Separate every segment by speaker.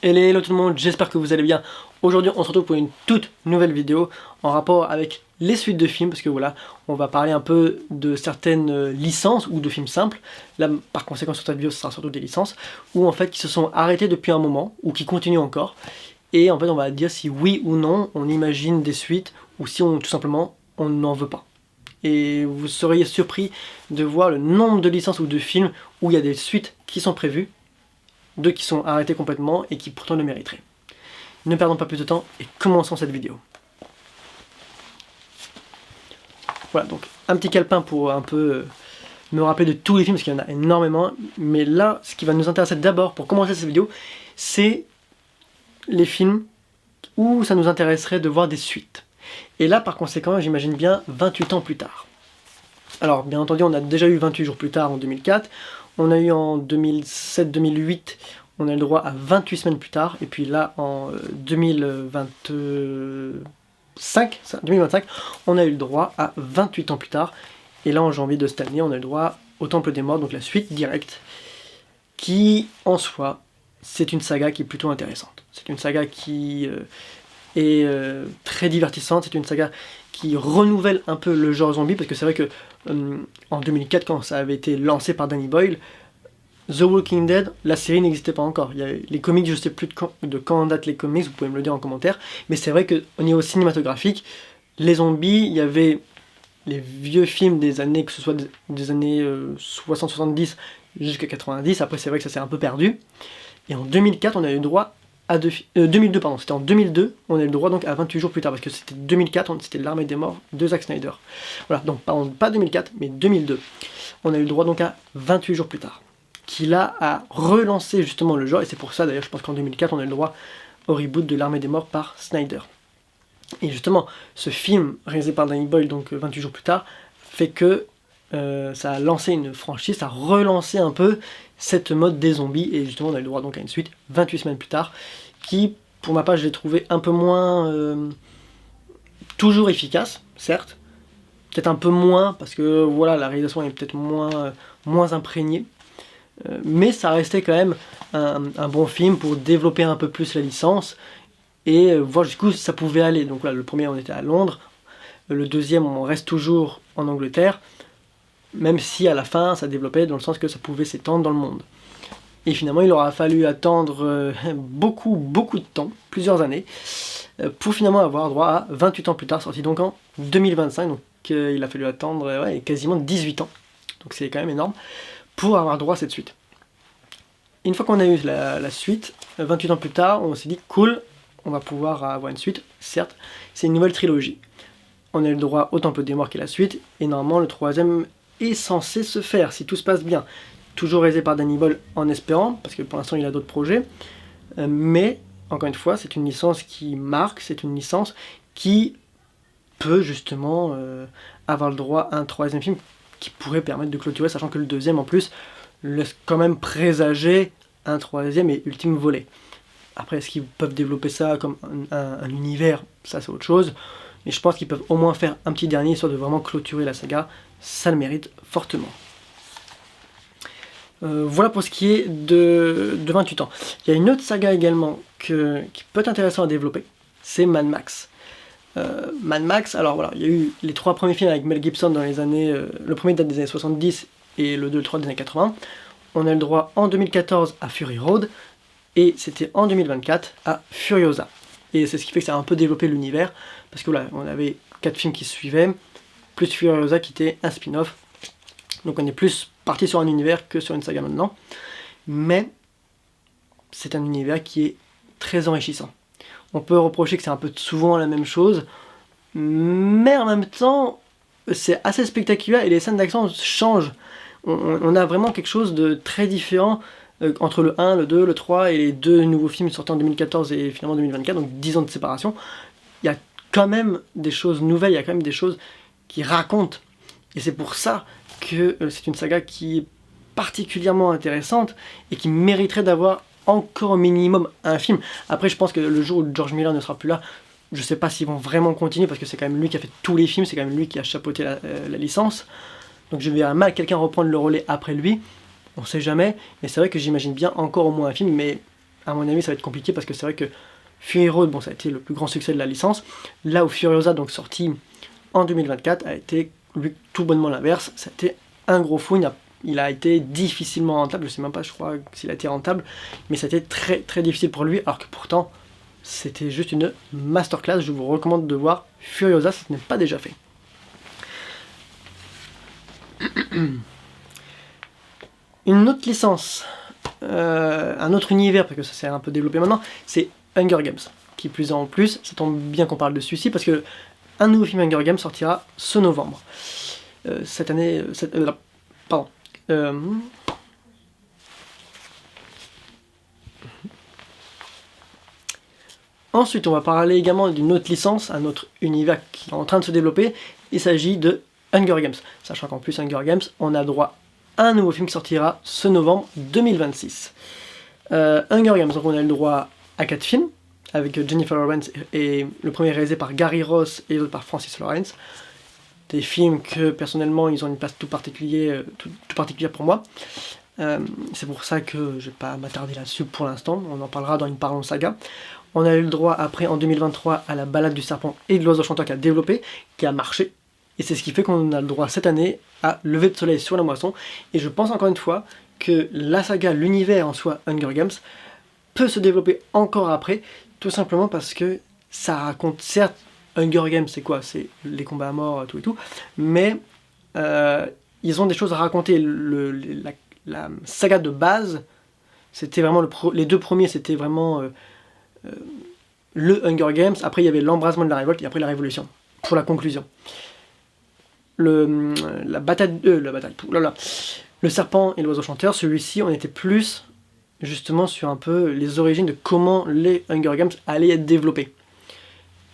Speaker 1: Hello tout le monde, j'espère que vous allez bien. Aujourd'hui on se retrouve pour une toute nouvelle vidéo en rapport avec les suites de films, parce que voilà, on va parler un peu de certaines licences ou de films simples. Là par conséquent sur cette vidéo ce sera surtout des licences, ou en fait qui se sont arrêtées depuis un moment, ou qui continuent encore. Et en fait on va dire si oui ou non on imagine des suites, ou si on tout simplement on n'en veut pas. Et vous seriez surpris de voir le nombre de licences ou de films où il y a des suites qui sont prévues, deux qui sont arrêtés complètement et qui pourtant le mériteraient. Ne perdons pas plus de temps et commençons cette vidéo. Voilà, donc un petit calepin pour un peu me rappeler de tous les films, parce qu'il y en a énormément. Mais là, ce qui va nous intéresser d'abord pour commencer cette vidéo, c'est les films où ça nous intéresserait de voir des suites. Et là, par conséquent, j'imagine bien 28 ans plus tard. Alors, bien entendu, on a déjà eu 28 jours plus tard en 2004, on a eu en 2007-2008, on a le droit à 28 semaines plus tard, et puis là, en 2025, on a eu le droit à 28 ans plus tard, et là, en janvier de cette année, on a le droit au Temple des Morts, donc la suite directe, qui, en soi, c'est une saga qui est plutôt intéressante. C'est une saga qui est très divertissante, c'est une saga qui renouvelle un peu le genre zombie, parce que c'est vrai que en 2004, quand ça avait été lancé par Danny Boyle, The Walking Dead, la série n'existait pas encore. Il y avait les comics, je sais plus de quand datent les comics, vous pouvez me le dire en commentaire, mais c'est vrai qu'au niveau cinématographique, les zombies, il y avait les vieux films des années, que ce soit des années 60-70 jusqu'à 90, après c'est vrai que ça s'est un peu perdu, et en 2004, on a eu le droit à 2002, pardon, c'était en 2002, on a eu le droit donc à 28 jours plus tard, parce que c'était 2004, c'était l'Armée des Morts de Zack Snyder. Voilà, donc pardon, pas 2004, mais 2002. On a eu le droit donc à 28 jours plus tard, qui là a relancé justement le genre, et c'est pour ça d'ailleurs, je pense qu'en 2004, on a eu le droit au reboot de l'Armée des Morts par Snyder. Et justement, ce film réalisé par Danny Boyle, donc 28 jours plus tard, fait que ça a lancé une franchise, ça a relancé un peu cette mode des zombies, et justement on a eu le droit donc à une suite 28 semaines plus tard, qui pour ma part je l'ai trouvé un peu moins toujours efficace, certes, peut-être un peu moins, parce que voilà, la réalisation est peut-être moins imprégnée, mais ça restait quand même un bon film pour développer un peu plus la licence, et voir jusqu'où ça pouvait aller. Donc là, le premier on était à Londres, le deuxième on reste toujours en Angleterre, même si à la fin ça développait dans le sens que ça pouvait s'étendre dans le monde. Et finalement il aura fallu attendre beaucoup de temps, plusieurs années, pour finalement avoir droit à 28 ans plus tard, sorti donc en 2025, donc il a fallu attendre quasiment 18 ans, donc c'est quand même énorme, pour avoir droit à cette suite. Une fois qu'on a eu la suite, 28 ans plus tard, on s'est dit cool, on va pouvoir avoir une suite, certes, c'est une nouvelle trilogie. On a eu le droit au Temple des Morts qui est la suite, et normalement le troisième est censé se faire, si tout se passe bien. Toujours réalisé par Danny Boyle en espérant, parce que pour l'instant il a d'autres projets, mais encore une fois c'est une licence qui marque, c'est une licence qui peut justement avoir le droit à un troisième film qui pourrait permettre de clôturer, sachant que le deuxième en plus laisse quand même présager un troisième et ultime volet. Après, est-ce qu'ils peuvent développer ça comme un univers, ça c'est autre chose, mais je pense qu'ils peuvent au moins faire un petit dernier, histoire de vraiment clôturer la saga, ça le mérite fortement. Voilà pour ce qui est de 28 ans. Il y a une autre saga également qui peut être intéressant à développer, c'est Mad Max. Mad Max, alors voilà, il y a eu les trois premiers films avec Mel Gibson dans les années... le premier date des années 70 et le 2 et le 3 des années 80. On a le droit en 2014 à Fury Road, et c'était en 2024 à Furiosa. Et c'est ce qui fait que ça a un peu développé l'univers, parce que voilà, on avait 4 films qui se suivaient, plus Furiosa qui était un spin-off. Donc on est plus parti sur un univers que sur une saga maintenant. Mais c'est un univers qui est très enrichissant. On peut reprocher que c'est un peu souvent la même chose, mais en même temps, c'est assez spectaculaire et les scènes d'action changent. On a vraiment quelque chose de très différent entre le 1, le 2, le 3 et les deux nouveaux films sortis en 2014 et finalement 2024, donc 10 ans de séparation. Il y a quand même des choses nouvelles, il y a quand même des choses qui racontent. Et c'est pour ça que c'est une saga qui est particulièrement intéressante et qui mériterait d'avoir encore au minimum un film. Après, je pense que le jour où George Miller ne sera plus là, je sais pas s'ils vont vraiment continuer, parce que c'est quand même lui qui a fait tous les films, c'est quand même lui qui a chapeauté la licence. Donc je verrai mal quelqu'un reprendre le relais après lui, on sait jamais, et c'est vrai que j'imagine bien encore au moins un film, mais à mon avis ça va être compliqué parce que c'est vrai que Fury Road, bon ça a été le plus grand succès de la licence, là où Furiosa, donc sorti en 2024, a été lui, tout bonnement l'inverse, ça a été un gros fou, il a été difficilement rentable, je sais même pas, je crois s'il a été rentable, mais ça a été très très difficile pour lui, alors que pourtant c'était juste une masterclass. Je vous recommande de voir Furiosa si ce n'est pas déjà fait. Une autre licence, un autre univers, parce que ça s'est un peu développé maintenant, c'est Hunger Games, qui plus en plus, ça tombe bien qu'on parle de celui-ci, parce que un nouveau film Hunger Games sortira ce novembre. Cette année... pardon. Ensuite, on va parler également d'une autre licence, un autre univers qui est en train de se développer. Il s'agit de Hunger Games. Sachant qu'en plus, Hunger Games, on a droit à un nouveau film qui sortira ce novembre 2026. Hunger Games, donc on a le droit à 4 films, avec Jennifer Lawrence, et le premier réalisé par Gary Ross et l'autre par Francis Lawrence. Des films que, personnellement, ils ont une place tout particulière pour moi. C'est pour ça que je ne vais pas m'attarder là-dessus pour l'instant, on en parlera dans une Parlons Saga. On a eu le droit après en 2023 à la balade du serpent et de l'oiseau chanteur qui a développé, qui a marché, et c'est ce qui fait qu'on a le droit cette année à Lever de soleil sur la moisson, et je pense encore une fois que la saga, l'univers en soi Hunger Games, peut se développer encore après, tout simplement parce que ça raconte, certes, Hunger Games c'est quoi? C'est les combats à mort, tout et tout, mais ils ont des choses à raconter. La saga de base, c'était vraiment les deux premiers, c'était vraiment le Hunger Games. Après il y avait l'embrasement de la révolte et après la révolution pour la conclusion. Le serpent et l'oiseau chanteur, celui-ci on était plus justement sur un peu les origines de comment les Hunger Games allaient être développés.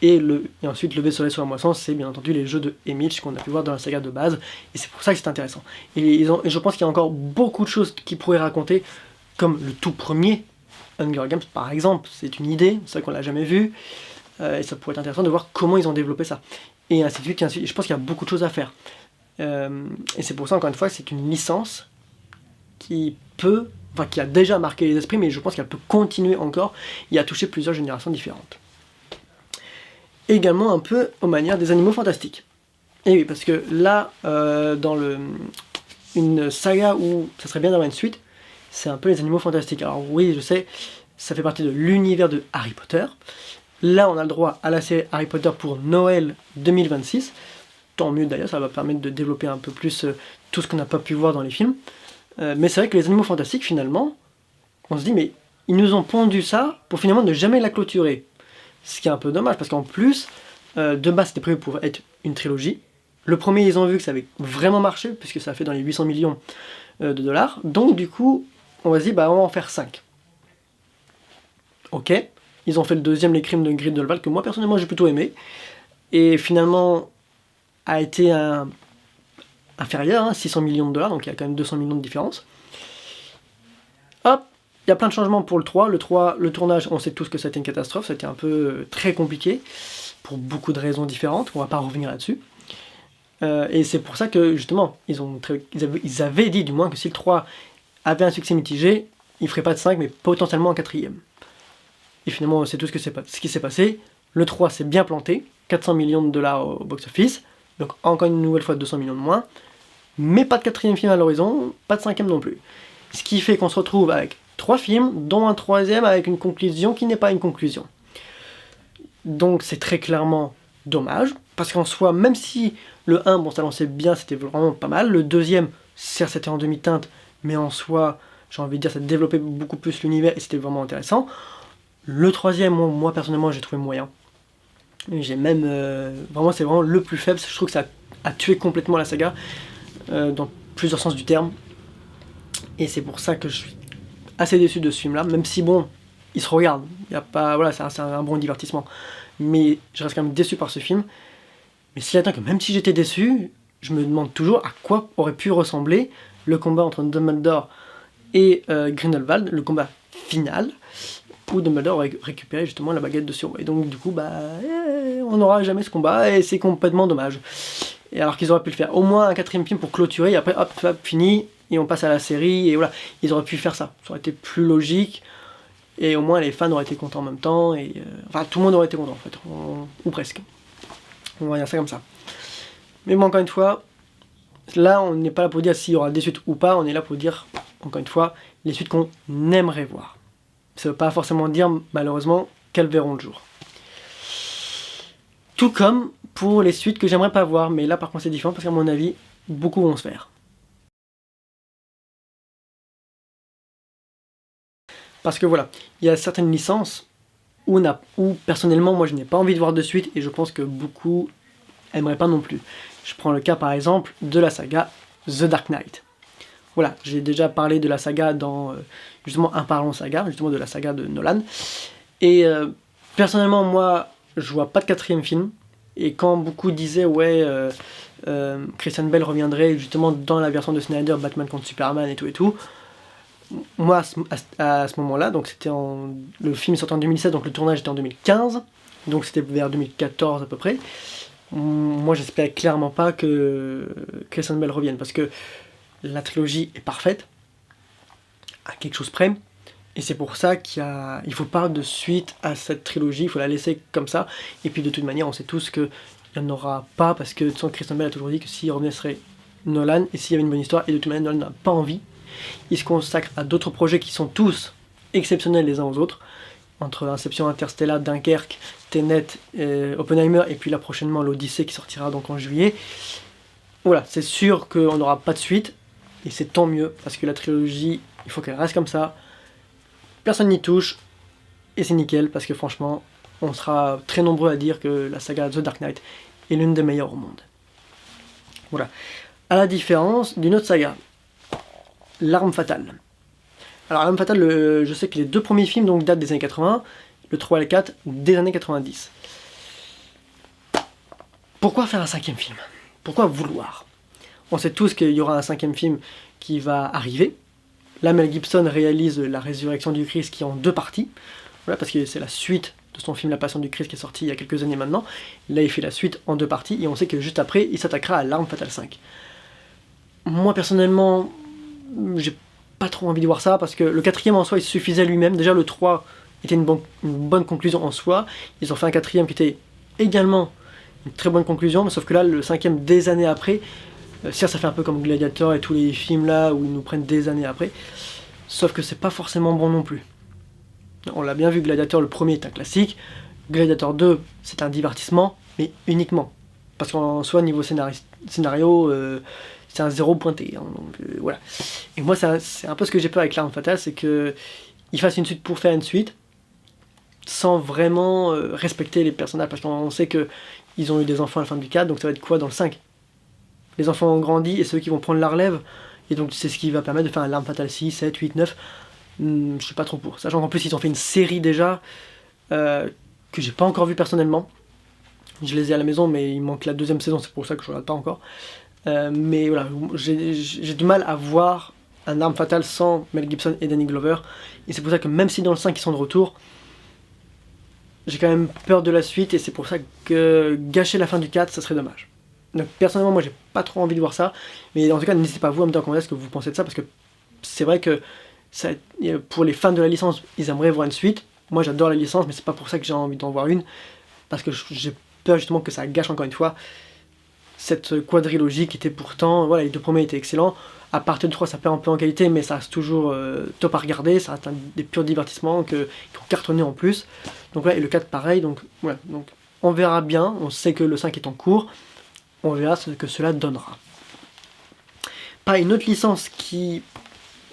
Speaker 1: Et ensuite, Lever le soleil sur la moisson, c'est bien entendu les jeux de Haymitch qu'on a pu voir dans la saga de base, et c'est pour ça que c'est intéressant. Et je pense qu'il y a encore beaucoup de choses qu'ils pourraient raconter, comme le tout premier Hunger Games par exemple, c'est une idée, c'est vrai qu'on l'a jamais vu, et ça pourrait être intéressant de voir comment ils ont développé ça. Et ainsi de suite, et ainsi de suite. Je pense qu'il y a beaucoup de choses à faire. Et c'est pour ça, encore une fois, c'est une licence qui a déjà marqué les esprits, mais je pense qu'elle peut continuer encore et à toucher plusieurs générations différentes. Également un peu aux manières des animaux fantastiques. Et oui, parce que là, dans une saga où ça serait bien d'avoir une suite, c'est un peu les animaux fantastiques. Alors oui, je sais, ça fait partie de l'univers de Harry Potter. Là, on a le droit à la série Harry Potter pour Noël 2026. Tant mieux d'ailleurs, ça va permettre de développer un peu plus tout ce qu'on n'a pas pu voir dans les films. Mais c'est vrai que les animaux fantastiques, finalement, on se dit, mais ils nous ont pondu ça pour finalement ne jamais la clôturer. Ce qui est un peu dommage, parce qu'en plus, de base c'était prévu pour être une trilogie. Le premier, ils ont vu que ça avait vraiment marché, puisque ça a fait dans les 800 millions de dollars. Donc du coup, on va se dire, bah on va en faire 5. Ok, ils ont fait le deuxième, Les Crimes de Grindelwald, que moi personnellement j'ai plutôt aimé. Et finalement, a été inférieur, 600 millions de dollars, donc il y a quand même 200 millions de différence. Hop, il y a plein de changements pour le 3. Le 3, le tournage, on sait tous que ça a été une catastrophe, ça a été un peu très compliqué, pour beaucoup de raisons différentes, on va pas revenir là-dessus. Et c'est pour ça que, justement, ils avaient dit, du moins, que si le 3 avait un succès mitigé, il ferait pas de 5, mais potentiellement un 4ème. Et finalement, on sait tout ce qui s'est passé. Le 3 s'est bien planté, 400 millions de dollars au box-office, donc encore une nouvelle fois 200 millions de moins, mais pas de 4ème film à l'horizon, pas de 5ème non plus. Ce qui fait qu'on se retrouve avec 3 films, dont un 3ème avec une conclusion qui n'est pas une conclusion. Donc c'est très clairement dommage, parce qu'en soi, même si le 1, bon ça lançait bien, c'était vraiment pas mal, le deuxième, certes c'était en demi-teinte, mais en soi, j'ai envie de dire, ça développait beaucoup plus l'univers et c'était vraiment intéressant. Le 3ème, moi personnellement, j'ai trouvé moyen. J'ai même, c'est vraiment le plus faible, je trouve que ça a tué complètement la saga, dans plusieurs sens du terme. Et c'est pour ça que je suis assez déçu de ce film-là, même si bon, il se regarde, il y a pas, voilà, c'est un bon divertissement. Mais je reste quand même déçu par ce film. Mais s'il attend que même si j'étais déçu, je me demande toujours à quoi aurait pu ressembler le combat entre Dumbledore et Grindelwald, le combat final, où Dumbledore aurait récupéré justement la baguette de Suro. Et donc du coup, on n'aura jamais ce combat et c'est complètement dommage. Et alors qu'ils auraient pu le faire, au moins un 4ème film pour clôturer, et après hop, fini, et on passe à la série, et voilà, ils auraient pu faire ça. Ça aurait été plus logique. et au moins les fans auraient été contents en même temps, et enfin tout le monde aurait été content en fait, ou presque. On va dire ça comme ça. Mais bon, encore une fois, là on n'est pas là pour dire s'il y aura des suites ou pas, on est là pour dire, encore une fois, les suites qu'on aimerait voir. Ça veut pas forcément dire, malheureusement, qu'elles verront le jour. Tout comme pour les suites que j'aimerais pas voir, mais là par contre c'est différent parce qu'à mon avis, beaucoup vont se faire. Parce que voilà, il y a certaines licences où personnellement moi je n'ai pas envie de voir de suite et je pense que beaucoup aimeraient pas non plus. Je prends le cas par exemple de la saga The Dark Knight. Voilà, j'ai déjà parlé de la saga dans justement Un Parlant Saga, justement de la saga de Nolan. Et personnellement moi je vois pas de quatrième film. Et quand beaucoup disaient ouais Christian Bale reviendrait justement dans la version de Snyder, Batman contre Superman et tout, moi à ce moment-là, donc le film est sorti en 2017, donc le tournage était en 2015, donc c'était vers 2014 à peu près. Moi j'espérais clairement pas que Christian Bale revienne, parce que la trilogie est parfaite, à quelque chose près, et c'est pour ça il faut pas de suite à cette trilogie, il faut la laisser comme ça, et puis de toute manière on sait tous qu'il n'y en aura pas, parce que Christian Bale a toujours dit que s'il revenait ce serait Nolan, et s'il y avait une bonne histoire, et de toute manière Nolan n'a pas envie. Il se consacre à d'autres projets qui sont tous exceptionnels les uns aux autres, entre Inception, Interstellar, Dunkerque, Tenet, Oppenheimer, et puis là prochainement l'Odyssée qui sortira donc en juillet. Voilà, c'est sûr qu'on n'aura pas de suite, et c'est tant mieux, parce que la trilogie, il faut qu'elle reste comme ça, personne n'y touche, et c'est nickel, parce que franchement, on sera très nombreux à dire que la saga The Dark Knight est l'une des meilleures au monde. Voilà. À la différence d'une autre saga, L'Arme Fatale. Alors L'Arme Fatale, je sais que les deux premiers films donc, datent des années 80, le 3 et le 4 des années 90. Pourquoi faire un cinquième film? Pourquoi vouloir? On sait tous qu'il y aura un cinquième film qui va arriver. Là, Mel Gibson réalise La Résurrection du Christ qui est en 2 parties. Voilà, parce que c'est la suite de son film La Passion du Christ qui est sorti il y a quelques années maintenant. Là, il fait la suite en 2 parties et on sait que juste après, il s'attaquera à L'Arme Fatale 5. Moi, personnellement, j'ai pas trop envie de voir ça parce que le quatrième en soi, il suffisait lui-même. Déjà, le 3 était une bonne conclusion en soi. Ils ont fait un quatrième qui était également une très bonne conclusion, mais sauf que là, le cinquième, des années après, ça fait un peu comme Gladiator et tous les films là où ils nous prennent des années après. Sauf que c'est pas forcément bon non plus. On l'a bien vu, Gladiator, le premier est un classique. Gladiator 2, c'est un divertissement, mais uniquement. Parce qu'en soi, niveau scénario, c'est un 0 pointé. Hein, donc voilà. Et moi, c'est un peu ce que j'ai peur avec L'Arme Fatale, c'est qu'ils fassent une suite pour faire une suite, sans vraiment respecter les personnages. Parce qu'on sait qu'ils ont eu des enfants à la fin du 4, donc ça va être quoi dans le 5? Les enfants ont grandi et ceux qui vont prendre la relève. Et donc c'est ce qui va permettre de faire un L'Arme Fatale 6, 7, 8, 9. Je suis pas trop pour. Sachant qu'en plus ils ont fait une série déjà que j'ai pas encore vue personnellement. Je les ai à la maison mais il manque la 2e saison, c'est pour ça que je regarde pas encore. Mais voilà, j'ai du mal à voir un Arme Fatale sans Mel Gibson et Danny Glover. Et c'est pour ça que même si dans le 5 ils sont de retour, j'ai quand même peur de la suite et c'est pour ça que gâcher la fin du 4, ça serait dommage. Donc personnellement moi j'ai pas trop envie de voir ça, mais en tout cas n'hésitez pas vous à me dire en commentaire ce que vous pensez de ça, parce que c'est vrai que pour les fans de la licence, ils aimeraient voir une suite. Moi j'adore la licence, mais c'est pas pour ça que j'ai envie d'en voir une, parce que j'ai peur justement que ça gâche encore une fois cette quadrilogie qui était pourtant, voilà, les 2 premiers étaient excellents. À partir du 3 ça perd un peu en qualité, mais ça reste toujours top à regarder, ça reste des purs divertissements qui ont cartonné en plus. Donc voilà, et le 4 pareil, donc voilà, donc on verra bien, on sait que le 5 est en cours. On verra ce que cela donnera. Pareil, une autre licence qui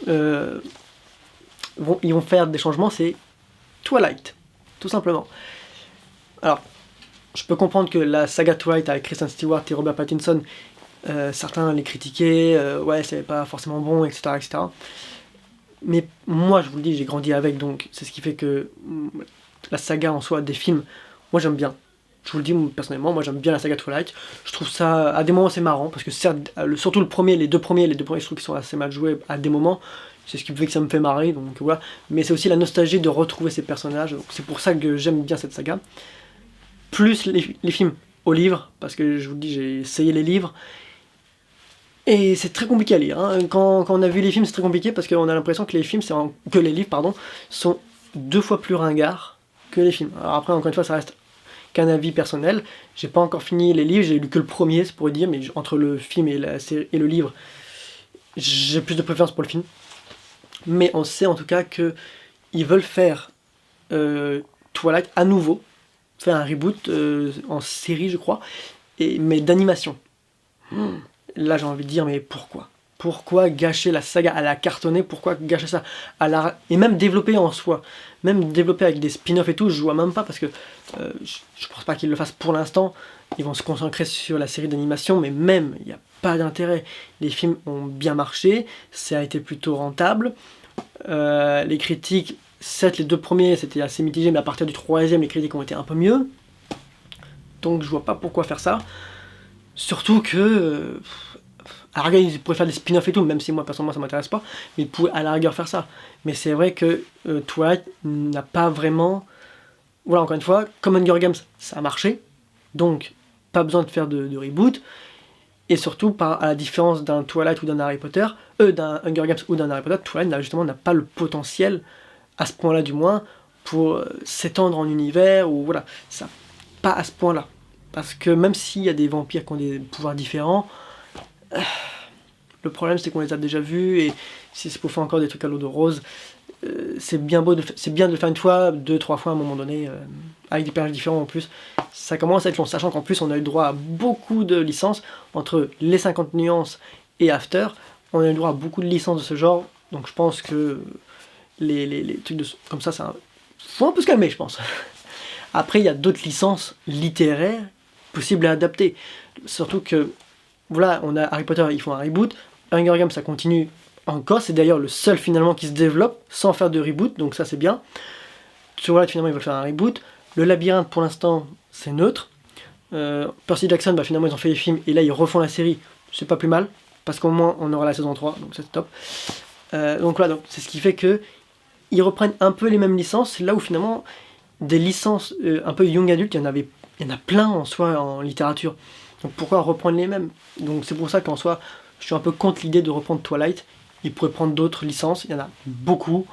Speaker 1: ils vont faire des changements, c'est Twilight, tout simplement. Alors, je peux comprendre que la saga Twilight avec Kristen Stewart et Robert Pattinson, certains les critiquaient, ouais, c'est pas forcément bon, etc., etc. Mais moi, je vous le dis, j'ai grandi avec, donc c'est ce qui fait que la saga en soi des films, moi j'aime bien. Je vous le dis personnellement, moi j'aime bien la saga Twilight. Je trouve ça, à des moments c'est marrant, parce que certes, surtout les deux premiers, je trouve qu'ils sont assez mal joués à des moments. C'est ce qui fait que ça me fait marrer, donc voilà. Mais c'est aussi la nostalgie de retrouver ces personnages, donc c'est pour ça que j'aime bien cette saga. Plus les films au livre, parce que je vous le dis, j'ai essayé les livres. Et c'est très compliqué à lire. Hein. Quand on a vu les films, c'est très compliqué, parce qu'on a l'impression que les livres, pardon, sont 2 fois plus ringard que les films. Alors après, encore une fois, ça reste qu'un avis personnel. J'ai pas encore fini les livres, j'ai lu que le premier, c'est pour dire, mais entre le film et la série et le livre, j'ai plus de préférence pour le film. Mais on sait en tout cas que ils veulent faire Twilight à nouveau, faire un reboot en série, je crois, mais d'animation. Là, j'ai envie de dire, mais pourquoi? Pourquoi gâcher la saga à la cartonnée? Pourquoi gâcher ça et même développer en soi, même développer avec des spin-offs et tout, je vois même pas parce que je pense pas qu'ils le fassent pour l'instant. Ils vont se concentrer sur la série d'animation, mais même il n'y a pas d'intérêt. Les films ont bien marché, ça a été plutôt rentable. Les critiques, certes les 2 premiers c'était assez mitigé, mais à partir du 3e les critiques ont été un peu mieux. Donc je vois pas pourquoi faire ça. Surtout que à la rigueur, ils pourraient faire des spin-offs et tout, même si moi personnellement ça m'intéresse pas, mais ils pourraient à la rigueur faire ça. Mais c'est vrai que Twilight n'a pas vraiment. Voilà, encore une fois, comme Hunger Games, ça a marché, donc pas besoin de faire de reboot. Et surtout, à la différence d'un Twilight ou d'un Harry Potter, d'un Hunger Games ou d'un Harry Potter, Twilight justement n'a pas le potentiel, à ce point-là du moins, pour s'étendre en univers, ou voilà, ça, pas à ce point-là. Parce que même s'il y a des vampires qui ont des pouvoirs différents, le problème c'est qu'on les a déjà vus, et si c'est pour faire encore des trucs à l'eau de rose, c'est bien de le faire une fois, 2-3 fois à un moment donné, avec des personnages différents en plus. Ça commence à être long, sachant qu'en plus on a eu droit à beaucoup de licences, entre les 50 nuances et After, on a eu droit à beaucoup de licences de ce genre, donc je pense que les trucs comme ça, faut un peu se calmer, je pense. Après, il y a d'autres licences littéraires possibles à adapter, surtout que voilà, on a Harry Potter, ils font un reboot, Hunger Games ça continue encore, c'est d'ailleurs le seul finalement qui se développe sans faire de reboot, donc ça c'est bien. Sur Twilight finalement ils veulent faire un reboot, le labyrinthe pour l'instant c'est neutre, Percy Jackson finalement ils ont fait les films et là ils refont la série, c'est pas plus mal, parce qu'au moins on aura la saison 3, donc c'est top. Donc voilà, donc, c'est ce qui fait que ils reprennent un peu les mêmes licences, là où finalement des licences un peu young adult, il y en a plein en soi en littérature. Donc pourquoi reprendre les mêmes? Donc c'est pour ça qu'en soi, je suis un peu contre l'idée de reprendre Twilight. Ils pourraient prendre d'autres licences, il y en a beaucoup,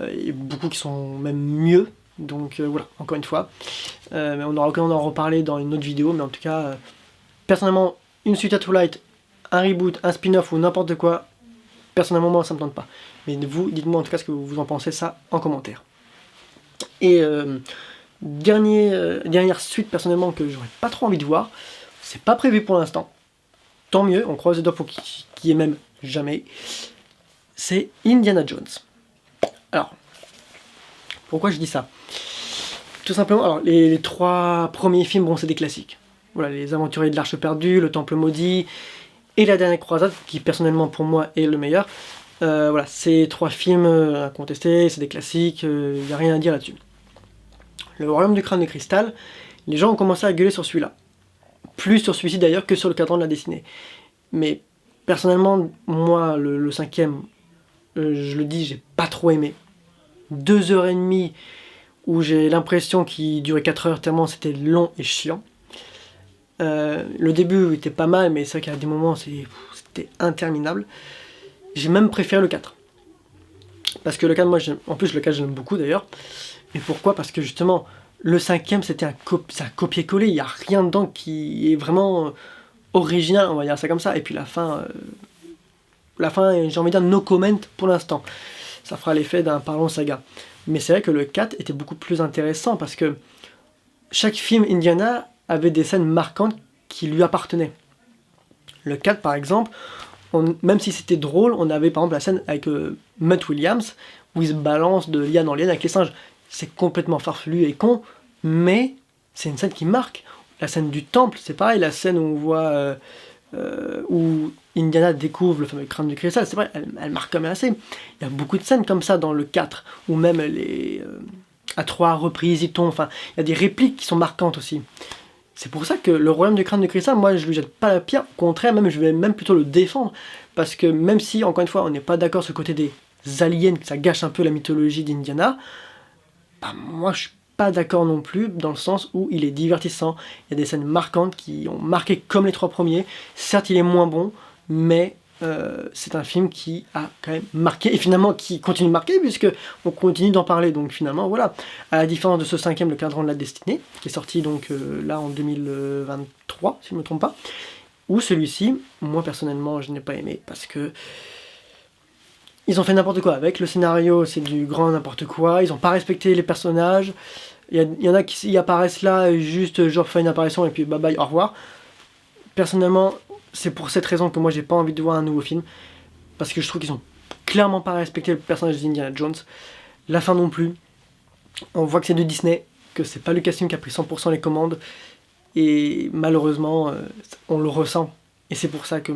Speaker 1: et beaucoup qui sont même mieux. Donc voilà, encore une fois. Mais on aura l'occasion d'en reparler dans une autre vidéo, mais en tout cas, personnellement, une suite à Twilight, un reboot, un spin-off ou n'importe quoi, personnellement moi ça me tente pas. Mais vous, dites-moi en tout cas ce que vous en pensez ça en commentaire. Et dernière suite personnellement que j'aurais pas trop envie de voir, c'est pas prévu pour l'instant, tant mieux, on croise les doigts pour qu'il y ait même jamais, c'est Indiana Jones. Alors, pourquoi je dis ça? Tout simplement, alors les 3 premiers films, bon c'est des classiques. Voilà, les Aventuriers de l'Arche perdue, le Temple maudit et la Dernière Croisade, qui personnellement pour moi est le meilleur. Voilà, ces 3 films incontestés, c'est des classiques, il n'y a rien à dire là-dessus. Le Royaume du Crâne de Cristal, les gens ont commencé à gueuler sur celui-là. Plus sur celui-ci d'ailleurs que sur le cadran de la dessinée. Mais personnellement, moi, le 5e, je le dis, j'ai pas trop aimé. 2h30 où j'ai l'impression qu'il durait 4 heures tellement c'était long et chiant. Le début était pas mal, mais c'est vrai qu'à des moments c'était interminable. J'ai même préféré le 4. Parce que le 4, moi, en plus le 4 j'aime beaucoup d'ailleurs. Et pourquoi? Parce que justement, le 5e c'était un copier-coller, il n'y a rien dedans qui est vraiment original, on va dire ça comme ça. Et puis la fin, j'ai envie de dire no comment pour l'instant. Ça fera l'effet d'un parlons saga. Mais c'est vrai que le 4 était beaucoup plus intéressant parce que chaque film Indiana avait des scènes marquantes qui lui appartenaient. Le 4 par exemple, même si c'était drôle, on avait par exemple la scène avec Mutt Williams où il se balance de liane en liane avec les singes. C'est complètement farfelu et con, mais c'est une scène qui marque. La scène du temple, c'est pareil, la scène où on voit où Indiana découvre le fameux crâne du cristal, c'est vrai, elle marque quand même assez. Il y a beaucoup de scènes comme ça dans le 4, ou même à 3 reprises, il tombe, enfin, il y a des répliques qui sont marquantes aussi. C'est pour ça que le royaume du crâne de cristal, moi je lui jette pas la pierre, au contraire, même je vais même plutôt le défendre, parce que même si, encore une fois, on n'est pas d'accord sur le côté des aliens, que ça gâche un peu la mythologie d'Indiana, moi je suis pas d'accord non plus, dans le sens où il est divertissant, il y a des scènes marquantes qui ont marqué comme les 3 premiers, certes il est moins bon, mais c'est un film qui a quand même marqué, et finalement qui continue de marquer, puisque on continue d'en parler, donc finalement voilà, à la différence de ce 5e, le Cadran de la Destinée, qui est sorti donc là en 2023, si je ne me trompe pas, ou celui-ci, moi personnellement je n'ai pas aimé, parce que ils ont fait n'importe quoi avec, le scénario c'est du grand n'importe quoi, ils n'ont pas respecté les personnages, il y en a qui y apparaissent là, juste genre faire une apparition et puis bye bye, au revoir. Personnellement, c'est pour cette raison que moi j'ai pas envie de voir un nouveau film, parce que je trouve qu'ils ont clairement pas respecté le personnage d'Indiana Jones. La fin non plus. On voit que c'est de Disney, que c'est pas Lucasfilm qui a pris 100% les commandes, et malheureusement, on le ressent. Et c'est pour ça que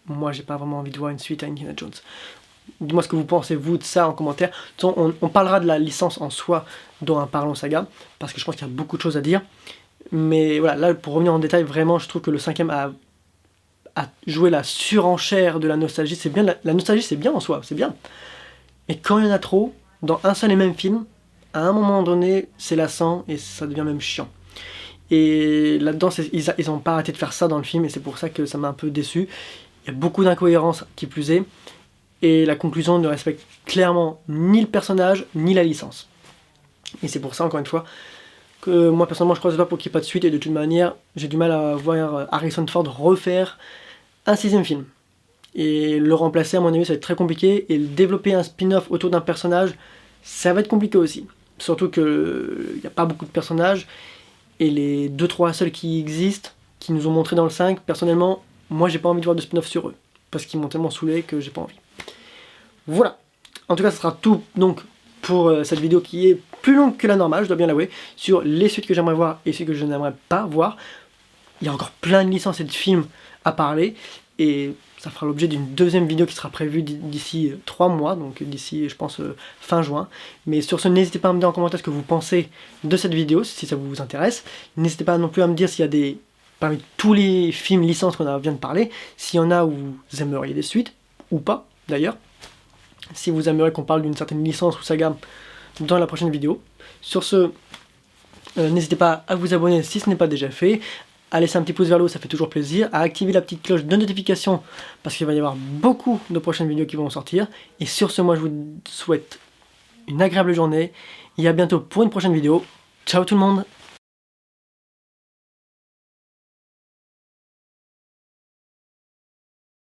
Speaker 1: moi j'ai pas vraiment envie de voir une suite à Indiana Jones. Dis-moi ce que vous pensez, vous, de ça en commentaire. De toute façon, on parlera de la licence en soi dans un Parlons Saga, parce que je pense qu'il y a beaucoup de choses à dire. Mais voilà, là, pour revenir en détail, vraiment, je trouve que le 5e a joué la surenchère de la nostalgie. C'est bien, la nostalgie, c'est bien en soi, c'est bien. Mais quand il y en a trop, dans un seul et même film, à un moment donné, c'est lassant et ça devient même chiant. Et là-dedans, ils n'ont pas arrêté de faire ça dans le film, et c'est pour ça que ça m'a un peu déçu. Il y a beaucoup d'incohérences, qui plus est. Et la conclusion ne respecte clairement ni le personnage, ni la licence. Et c'est pour ça, encore une fois, que moi personnellement je croise pas pour qu'il n'y ait pas de suite, et de toute manière, j'ai du mal à voir Harrison Ford refaire un 6e film. Et le remplacer, à mon avis, ça va être très compliqué, et développer un spin-off autour d'un personnage, ça va être compliqué aussi. Surtout qu'il n'y a pas beaucoup de personnages, et les 2-3 seuls qui existent, qui nous ont montré dans le 5, personnellement, moi j'ai pas envie de voir de spin-off sur eux, parce qu'ils m'ont tellement saoulé que j'ai pas envie. Voilà. En tout cas, ce sera tout donc pour cette vidéo qui est plus longue que la normale, je dois bien l'avouer, sur les suites que j'aimerais voir et ceux que je n'aimerais pas voir. Il y a encore plein de licences et de films à parler, et ça fera l'objet d'une deuxième vidéo qui sera prévue d'ici 3 mois, donc d'ici, je pense, fin juin. Mais sur ce, n'hésitez pas à me dire en commentaire ce que vous pensez de cette vidéo, si ça vous intéresse. N'hésitez pas non plus à me dire s'il y a des, parmi tous les films licences qu'on vient de parler, s'il y en a où vous aimeriez des suites, ou pas, d'ailleurs. Si vous aimeriez qu'on parle d'une certaine licence ou saga dans la prochaine vidéo. Sur ce, n'hésitez pas à vous abonner si ce n'est pas déjà fait, à laisser un petit pouce vers le haut, ça fait toujours plaisir, à activer la petite cloche de notification, parce qu'il va y avoir beaucoup de prochaines vidéos qui vont sortir. Et sur ce, moi je vous souhaite une agréable journée, et à bientôt pour une prochaine vidéo. Ciao tout le monde!